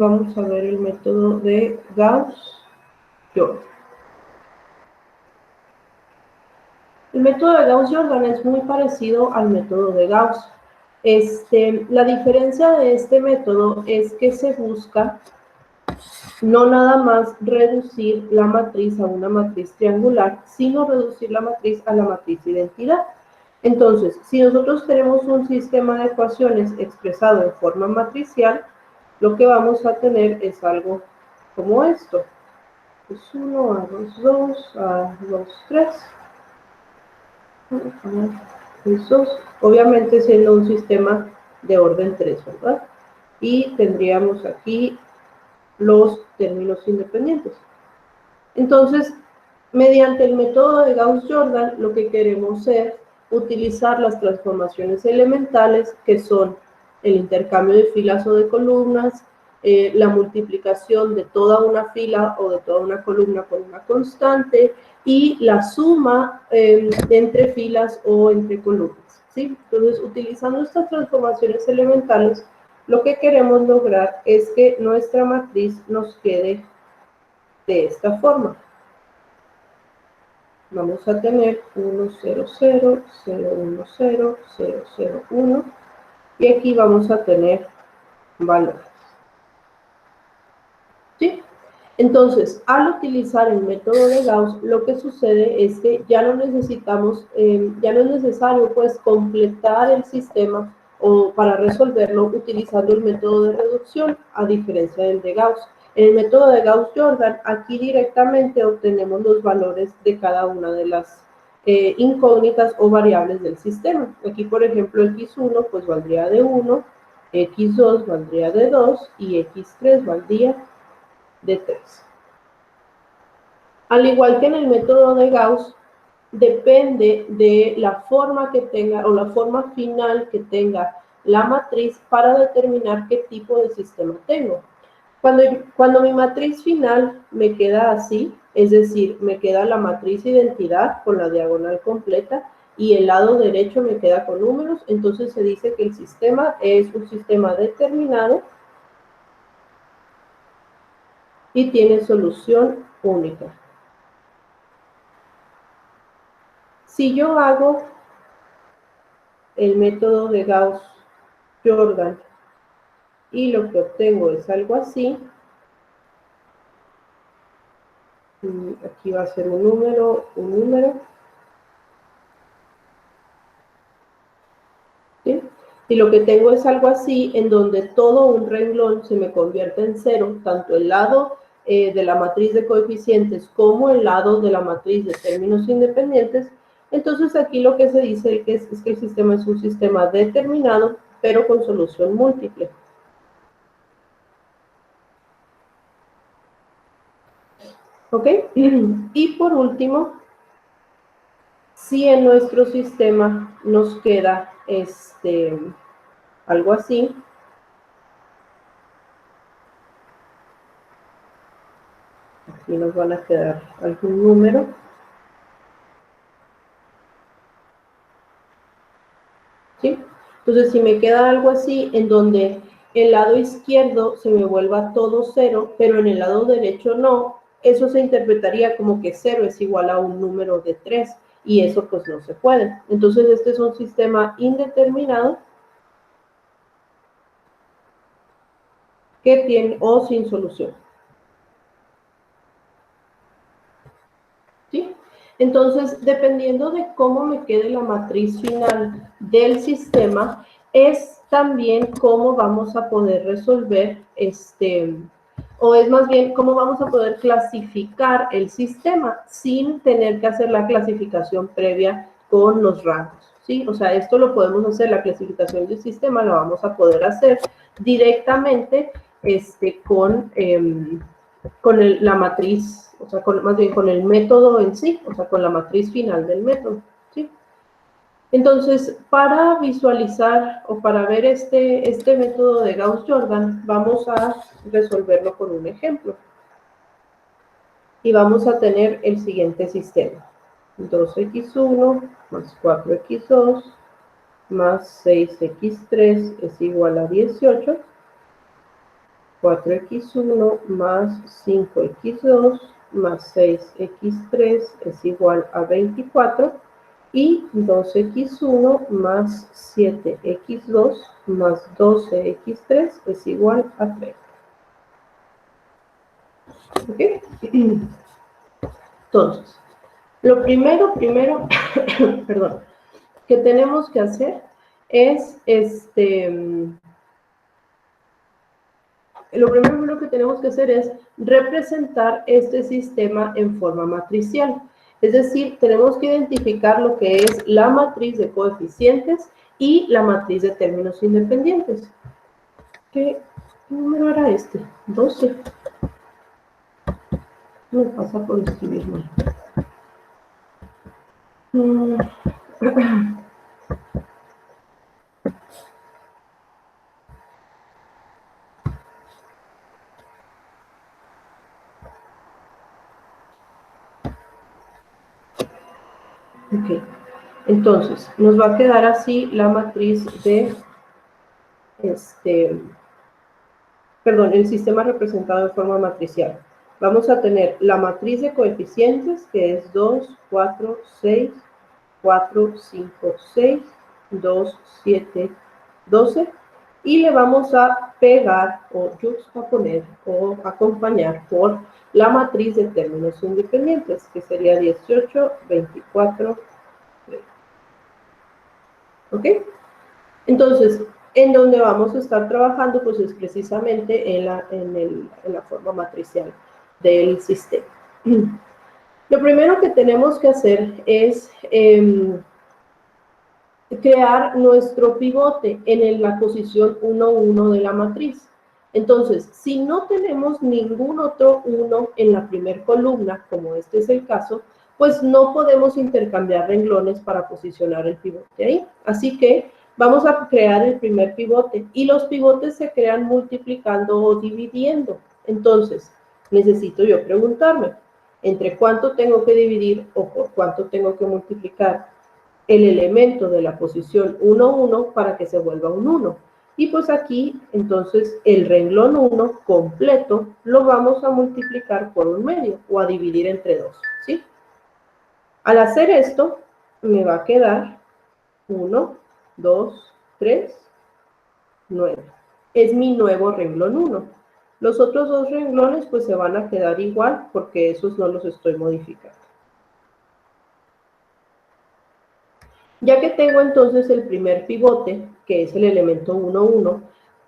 vamos a ver el método de Gauss-Jordan. El método de Gauss-Jordan es muy parecido al método de Gauss. La diferencia de este método es que se busca no nada más reducir la matriz a una matriz triangular, sino reducir la matriz a la matriz identidad. Entonces, si nosotros tenemos un sistema de ecuaciones expresado en forma matricial, lo que vamos a tener es algo como esto. A1, A2, A2, 3. Obviamente siendo un sistema de orden 3, ¿verdad? Y tendríamos aquí los términos independientes. Entonces, mediante el método de Gauss-Jordan, lo que queremos es utilizar las transformaciones elementales, que son el intercambio de filas o de columnas, la multiplicación de toda una fila o de toda una columna con una constante, y la suma entre filas o entre columnas, ¿sí? Entonces, utilizando estas transformaciones elementales, lo que queremos lograr es que nuestra matriz nos quede de esta forma. Vamos a tener 1, 0, 0, 0, 1, 0, 0, 0, 1, y aquí vamos a tener valores. ¿Sí? Entonces, al utilizar el método de Gauss, lo que sucede es que ya no necesitamos, ya no es necesario pues completar el sistema o para resolverlo utilizando el método de reducción, a diferencia del de Gauss. En el método de Gauss-Jordan, aquí directamente obtenemos los valores de cada una de las incógnitas o variables del sistema. Aquí, por ejemplo, x1 pues valdría de 1, x2 valdría de 2 y x3 valdría de 3. Al igual que en el método de Gauss, depende de la forma que tenga o la forma final que tenga la matriz para determinar qué tipo de sistema tengo. Cuando mi matriz final me queda así, es decir, me queda la matriz identidad con la diagonal completa y el lado derecho me queda con números, entonces se dice que el sistema es un sistema determinado y tiene solución única. Si yo hago el método de Gauss-Jordan y lo que obtengo es algo así, aquí va a ser un número, ¿sí? Y lo que tengo es algo así, en donde todo un renglón se me convierte en cero, tanto el lado de la matriz de coeficientes como el lado de la matriz de términos independientes. Entonces aquí lo que se dice es que el sistema es un sistema determinado, pero con solución múltiple. ¿Ok? Y por último, si en nuestro sistema nos queda algo así, aquí nos van a quedar algún número. ¿Sí? Entonces, si me queda algo así, en donde el lado izquierdo se me vuelva todo 0, pero en el lado derecho no, eso se interpretaría como que 0 es igual a un número de 3, y eso pues no se puede. Entonces, este es un sistema indeterminado que tiene o sin solución. ¿Sí? Entonces, dependiendo de cómo me quede la matriz final del sistema, es también cómo vamos a poder resolver o es más bien cómo vamos a poder clasificar el sistema sin tener que hacer la clasificación previa con los rangos, ¿sí? O sea, esto lo podemos hacer, la clasificación del sistema la vamos a poder hacer directamente con la matriz, o sea, más bien con el método en sí, o sea, con la matriz final del método, ¿sí? Entonces, para visualizar o para ver este método de Gauss-Jordan, vamos a resolverlo con un ejemplo. Y vamos a tener el siguiente sistema. 2x1 más 4x2 más 6x3 es igual a 18. 4x1 más 5x2 más 6x3 es igual a 24 y 2x1 más 7x2 más 12x3 es igual a 30. ¿Ok? Entonces, lo primero, perdón, que tenemos que hacer es lo primero que tenemos que hacer es representar este sistema en forma matricial. Es decir, tenemos que identificar lo que es la matriz de coeficientes y la matriz de términos independientes. ¿Qué número era este? 12. Me pasa por escribir mal. Ok, entonces nos va a quedar así la matriz de perdón, el sistema representado en forma matricial. Vamos a tener la matriz de coeficientes, que es 2, 4, 6, 4, 5, 6, 2, 7, 12, y le vamos a pegar o juxtaponer o acompañar por la matriz de términos independientes, que sería 18, 24, 30. ¿Ok? Entonces, en donde vamos a estar trabajando, pues es precisamente en la forma matricial del sistema. Lo primero que tenemos que hacer es crear nuestro pivote en la posición 1, 1 de la matriz. Entonces, si no tenemos ningún otro 1 en la primera columna, como este es el caso, pues no podemos intercambiar renglones para posicionar el pivote ahí. Así que vamos a crear el primer pivote y los pivotes se crean multiplicando o dividiendo. Entonces, necesito yo preguntarme, ¿entre cuánto tengo que dividir o por cuánto tengo que multiplicar el elemento de la posición 1, 1 para que se vuelva un 1? Y pues aquí, entonces, el renglón 1 completo lo vamos a multiplicar por un medio o a dividir entre 2, ¿sí? Al hacer esto, me va a quedar 1, 2, 3, 9. Es mi nuevo renglón 1. Los otros dos renglones pues se van a quedar igual porque esos no los estoy modificando. Ya que tengo entonces el primer pivote, que es el elemento 1, 1,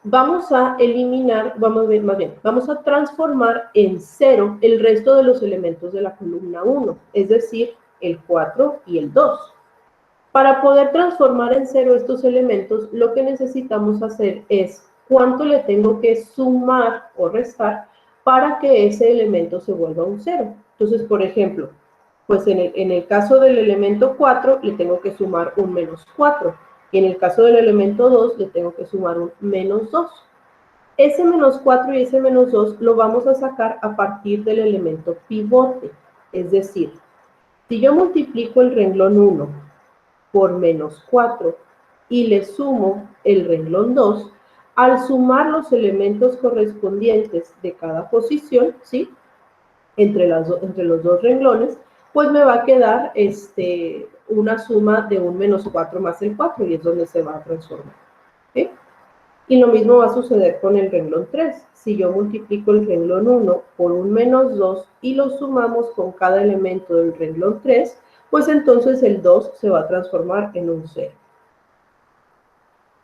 vamos a eliminar, vamos a transformar en 0 el resto de los elementos de la columna 1, es decir, el 4 y el 2. Para poder transformar en 0 estos elementos, lo que necesitamos hacer es cuánto le tengo que sumar o restar para que ese elemento se vuelva un 0. Entonces, por ejemplo, pues en el caso del elemento 4 le tengo que sumar un menos 4. Y en el caso del elemento 2 le tengo que sumar un menos 2. Ese menos 4 y ese menos 2 lo vamos a sacar a partir del elemento pivote. Es decir, si yo multiplico el renglón 1 por menos 4 y le sumo el renglón 2, al sumar los elementos correspondientes de cada posición, ¿sí?, entre los dos renglones, pues me va a quedar una suma de un menos 4 más el 4 y es donde se va a transformar. ¿Sí? Y lo mismo va a suceder con el renglón 3. Si yo multiplico el renglón 1 por un menos 2 y lo sumamos con cada elemento del renglón 3, pues entonces el 2 se va a transformar en un 0.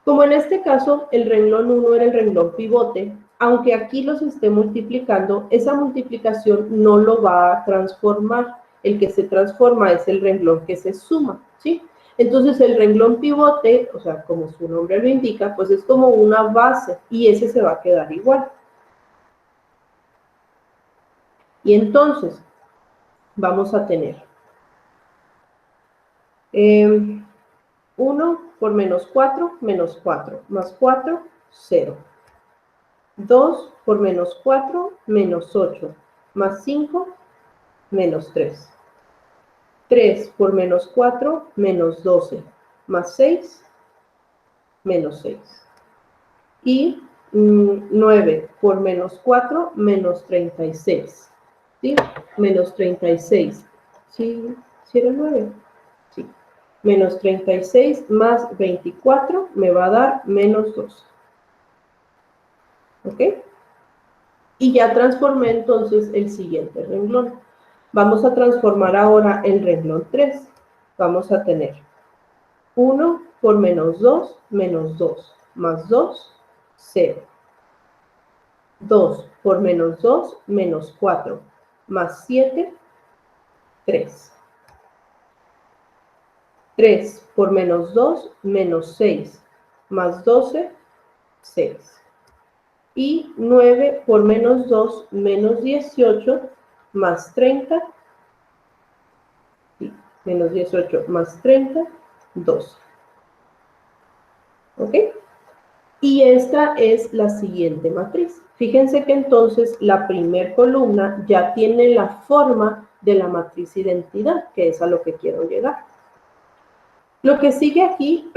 Como en este caso el renglón 1 era el renglón pivote, aunque aquí los esté multiplicando, esa multiplicación no lo va a transformar. El que se transforma es el renglón que se suma, ¿sí? Entonces el renglón pivote, o sea, como su nombre lo indica, pues es como una base y ese se va a quedar igual. Y entonces vamos a tener 1 por menos 4, más 4, 0. 2 por menos 4, menos 8, más 5, menos 3. 3 por menos 4, menos 12, más 6, menos 6. Y 9 por menos 4, menos 36. ¿Sí? Menos 36. ¿Sí? ¿Sí era 9? Sí. Menos 36 más 24 me va a dar menos 2. ¿Ok? Y ya transformé entonces el siguiente renglón. Vamos a transformar ahora el renglón 3. Vamos a tener 1 por menos 2, más 2, 0. 2 por menos 2, menos 4, más 7, 3. 3 por menos 2, menos 6, más 12, 6. Y 9 por menos 2, menos 18, más 30, menos 18 más 30, 12. ¿Ok? Y esta es la siguiente matriz. Fíjense que entonces la primer columna ya tiene la forma de la matriz identidad, que es a lo que quiero llegar. Lo que sigue aquí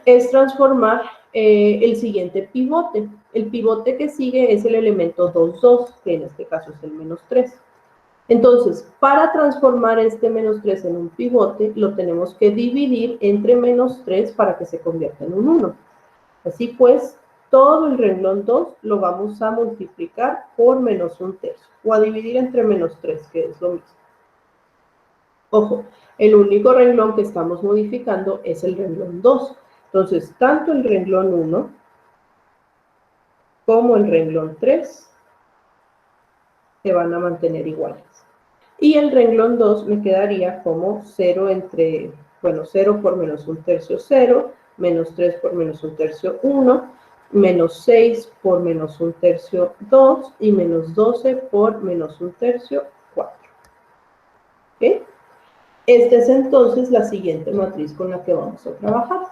es transformar el siguiente pivote. El pivote que sigue es el elemento 2, 2, que en este caso es el menos 3. Entonces, para transformar este menos 3 en un pivote, lo tenemos que dividir entre menos 3 para que se convierta en un 1. Así pues, todo el renglón 2 lo vamos a multiplicar por menos 1/3, o a dividir entre menos 3, que es lo mismo. Ojo, el único renglón que estamos modificando es el renglón 2. Entonces, tanto el renglón 1 como el renglón 3 se van a mantener iguales. Y el renglón 2 me quedaría como 0 entre, bueno, 0 por menos 1/3, 0, menos 3 por menos 1/3, 1, menos 6 por menos 1/3, 2, y menos 12 por menos 1/3, 4. ¿Ok? Esta es entonces la siguiente matriz con la que vamos a trabajar.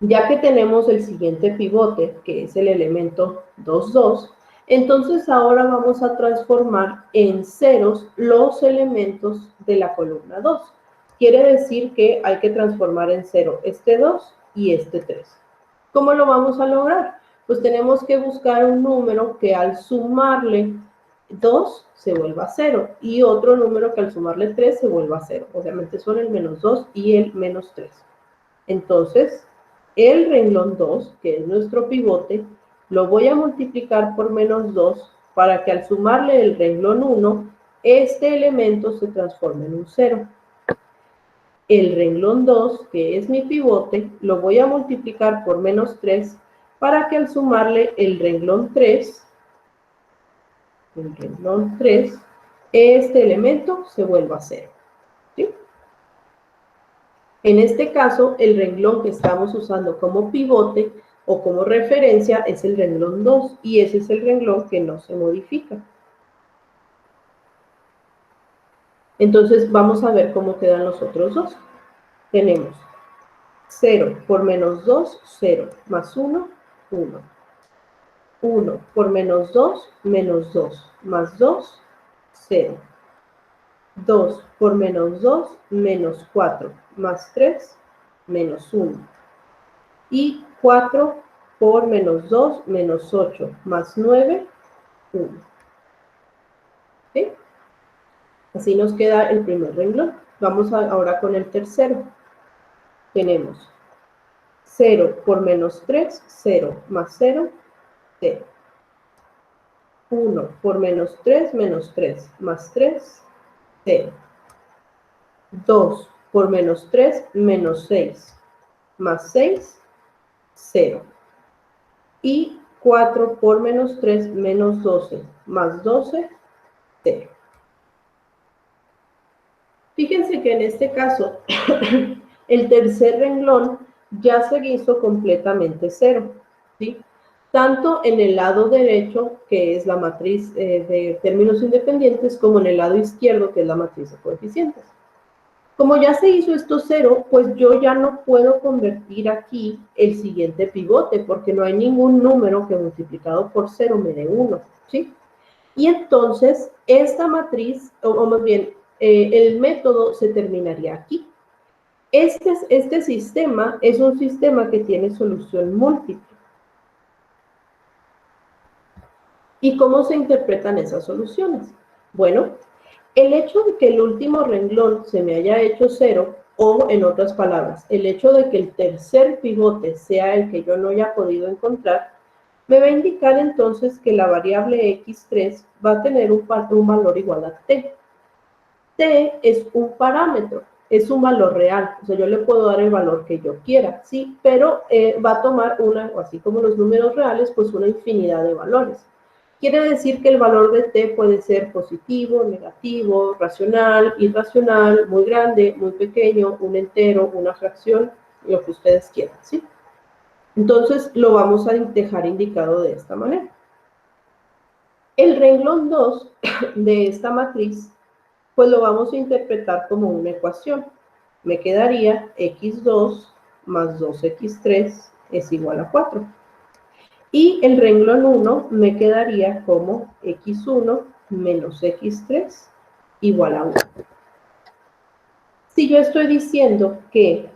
Ya que tenemos el siguiente pivote, que es el elemento 2, 2, entonces ahora vamos a transformar en ceros los elementos de la columna 2. Quiere decir que hay que transformar en cero este 2 y este 3. ¿Cómo lo vamos a lograr? Pues tenemos que buscar un número que al sumarle 2 se vuelva 0 y otro número que al sumarle 3 se vuelva 0. Obviamente son el menos 2 y el menos 3. Entonces, el renglón 2, que es nuestro pivote, lo voy a multiplicar por menos 2 para que al sumarle el renglón 1, este elemento se transforme en un 0. El renglón 2, que es mi pivote, lo voy a multiplicar por menos 3 para que al sumarle el renglón 3, este elemento se vuelva a 0. ¿Sí? En este caso, el renglón que estamos usando como pivote o como referencia es el renglón 2 y ese es el renglón que no se modifica. Entonces, vamos a ver cómo quedan los otros dos. Tenemos 0 por menos 2, 0, más 1, 1. 1 por menos 2, menos 2, más 2, 0. 2 por menos 2, menos 4, más 3, menos 1. Y 4 por menos 2, menos 8, más 9, 1. ¿Sí? Así nos queda el primer renglón. Vamos ahora con el tercero. Tenemos 0 por menos 3, 0, más 0, 0. 1 por menos 3, menos 3, más 3, 0. 2 por menos 3, menos 6, más 6, 0. Y 4 por menos 3, menos 12, más 12, 0. Fíjense que en este caso, el tercer renglón ya se hizo completamente 0, ¿sí? Tanto en el lado derecho, que es la matriz de términos independientes, como en el lado izquierdo, que es la matriz de coeficientes. Como ya se hizo esto 0, pues yo ya no puedo convertir aquí el siguiente pivote, porque no hay ningún número que multiplicado por 0 me dé 1, ¿sí? Y entonces, esta matriz, o más bien, el método se terminaría aquí. Este sistema es un sistema que tiene solución múltiple. ¿Y cómo se interpretan esas soluciones? Bueno, el hecho de que el último renglón se me haya hecho 0, o en otras palabras, el hecho de que el tercer pivote sea el que yo no haya podido encontrar, me va a indicar entonces que la variable x3 va a tener un valor igual a t. T es un parámetro, es un valor real, o sea, yo le puedo dar el valor que yo quiera, ¿sí? Pero va a tomar una, o así como los números reales, pues una infinidad de valores. Quiere decir que el valor de t puede ser positivo, negativo, racional, irracional, muy grande, muy pequeño, un entero, una fracción, lo que ustedes quieran, ¿sí? Entonces, lo vamos a dejar indicado de esta manera. El renglón 2 de esta matriz, pues lo vamos a interpretar como una ecuación. Me quedaría x2 más 2x3 es igual a 4. Y el renglón 1 me quedaría como x1 menos x3 igual a 1. Si yo estoy diciendo que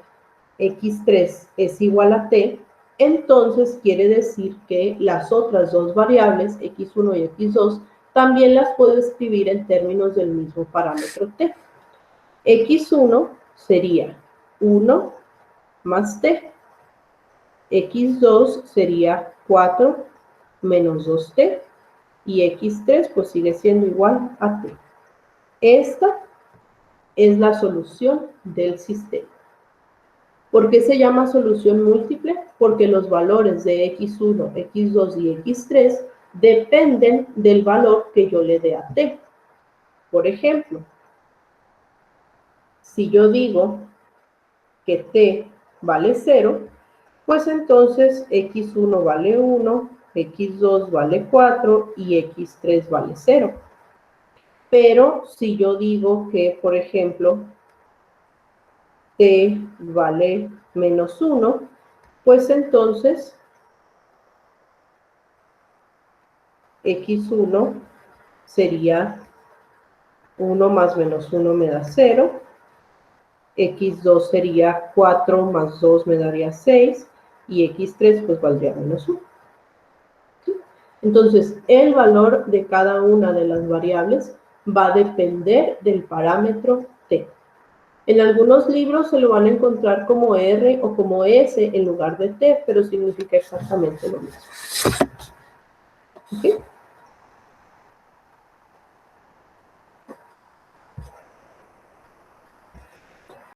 x3 es igual a t, entonces quiere decir que las otras dos variables, x1 y x2, también las puedo escribir en términos del mismo parámetro t. x1 sería 1 más t. x2 sería 4 menos 2t. Y x3 pues sigue siendo igual a t. Esta es la solución del sistema. ¿Por qué se llama solución múltiple? Porque los valores de x1, x2 y x3 dependen del valor que yo le dé a t. Por ejemplo, si yo digo que t vale 0, pues entonces x1 vale 1, x2 vale 4 y x3 vale 0. Pero si yo digo que, por ejemplo, t vale menos 1, pues entonces x1 sería 1 más menos 1 me da 0, x2 sería 4 más 2 me daría 6, y x3 pues valdría menos 1. ¿Sí? Entonces, el valor de cada una de las variables va a depender del parámetro t. En algunos libros se lo van a encontrar como R o como S en lugar de T, pero significa exactamente lo mismo. ¿Okay?